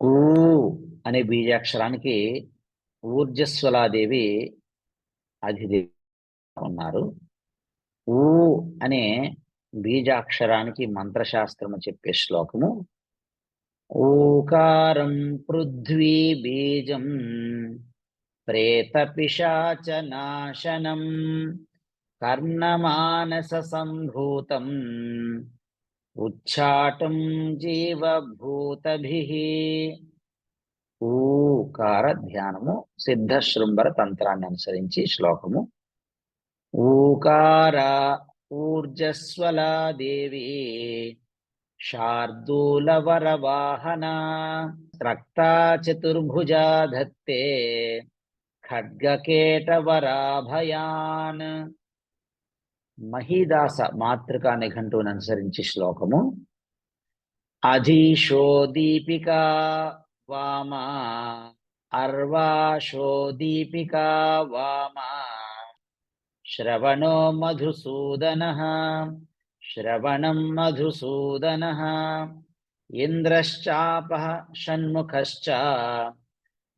ఊ అనే బీజాక్షరానికి ఊర్జస్వలాదేవి అధిదేవి ఉన్నారు. ఊ అనే బీజాక్షరానికి మంత్రశాస్త్రము చెప్పే శ్లోకము ఓకారం పృథ్వీ బీజం ప్రేతపిశాచనాశనం కర్ణమానస సంభూతం ఉచ్చాటం జీవభూతభిః. ఊకార ధ్యానము సిద్ధ శృంభర తంత్రాన్ని అనుసరించి శ్లోకము. ఊకార ఊర్జస్వలా దేవి శార్దూలవరవాహన రక్తా చతుర్భుజా ధత్తే ఖడ్గకేటవరాభయాన్. మహీదాస మాతృకా నిఘంటువును అనుసరించి శ్లోకము. అధీశో దీపికా వామా అర్వాశో దీపికా వామా శ్రవణో మధుసూదనః శ్రవణం మధుసూదనః ఇంద్రశ్చాపః షణ్ముఖశ్చ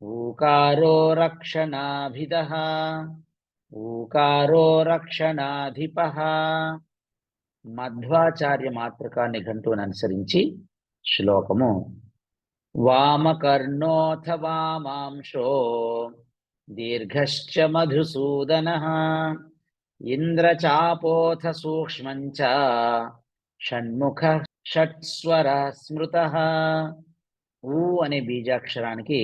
ఊకారో రక్షణాభిదః ఊకారో రక్షణాధిపః. మధ్వాచార్య మాతృకా నిఘంటువును అనుసరించి శ్లోకము. వామకర్ణోథ వామాంశో దీర్ఘశ్చ మధుసూదనః ఇంద్రచాపోథ సూక్ష్మంచ షణ్ముఖ షట్స్వర స్మృతః. ఊ అనే బీజాక్షరానికి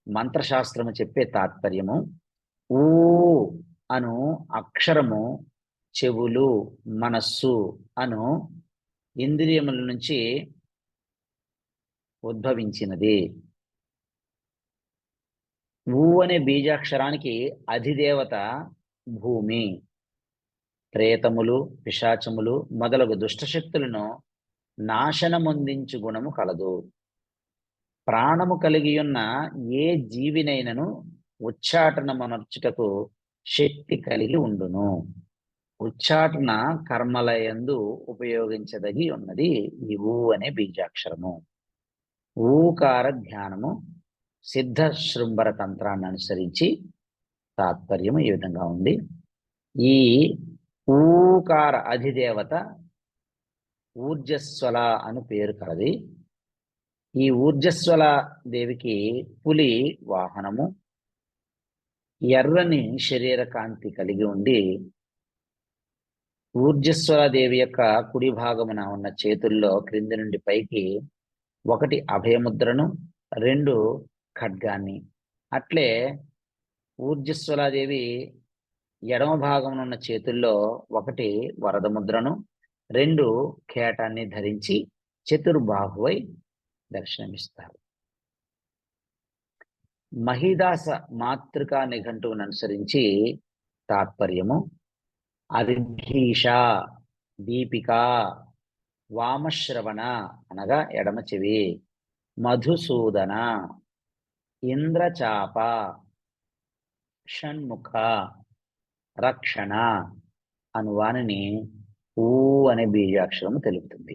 మంత్రశాస్త్రము చెప్పే తాత్పర్యము. ఊ అను అక్షరము చెవులు, మనస్సు అను ఇంద్రియముల నుంచి ఉద్భవించినది. ఊ అనే బీజాక్షరానికి అధిదేవత భూమి. ప్రేతములు, పిశాచములు మొదలగు దుష్టశక్తులను నాశనమొందించు గుణము కలదు. ప్రాణము కలిగియున్న ఏ జీవినైనను ఉచ్చాటనమనర్చుటకు శక్తి కలిగి ఉండును. ఉచ్చాటన కర్మలయందు ఉపయోగించదగి ఉన్నది ఈ ఊ అనే బీజాక్షరము. ఊకార ధ్యానము సిద్ధ శృంభర తంత్రాన్ని అనుసరించి తాత్పర్యము ఈ విధంగా ఉంది. ఈ ఊకార అధిదేవత ఊర్జస్వల అని పేరు కలది. ఈ ఊర్జస్వల దేవికి పులి వాహనము. ఎర్రని శరీర కాంతి కలిగి ఉండి ఊర్జస్వల దేవి యొక్క కుడి భాగమున ఉన్న చేతుల్లో క్రింది నుండి పైకి ఒకటి అభయముద్రను, రెండు ఖడ్గాన్ని, అట్లే ఊర్జస్వలాదేవి ఎడమ భాగమున ఉన్న చేతుల్లో ఒకటి వరద ముద్రను, రెండు కేటాన్ని ధరించి చతుర్బాహువై దర్శనమిస్తారు. మహీదాస మాతృకా నిఘంటువును అనుసరించి తాత్పర్యము. అర్ఘీష దీపిక వామశ్రవణ అనగా ఎడమ చెవి, మధుసూదన ఇంద్రచాప షణ్ముఖ రక్షణ అను వానిని ఊ అనే బీజాక్షరము తెలుపుతుంది.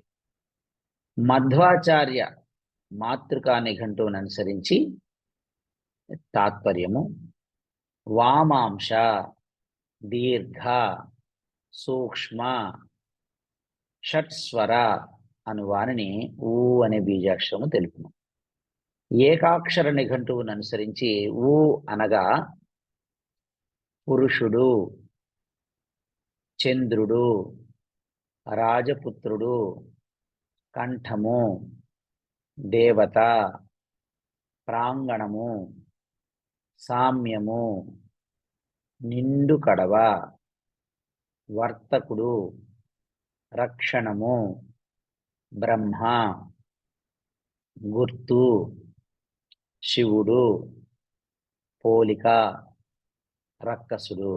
మధ్వాచార్య మాతృకా నిఘంటువును అనుసరించి తాత్పర్యము. వామాంశ దీర్ఘ సూక్ష్మ షట్స్వర అను వానిని ఊ అనే బీజాక్షరము తెలుపును. ఏకాక్షర నిఘంటువును అనుసరించి ఊ అనగా పురుషుడు, చంద్రుడు, రాజపుత్రుడు, కంఠము, దేవత, ప్రాంగణము, సామ్యము, నిండు కడవ, వర్తకుడు, రక్షణము, బ్రహ్మ, గుర్తు, శివుడు, పోలిక, రక్కసుడు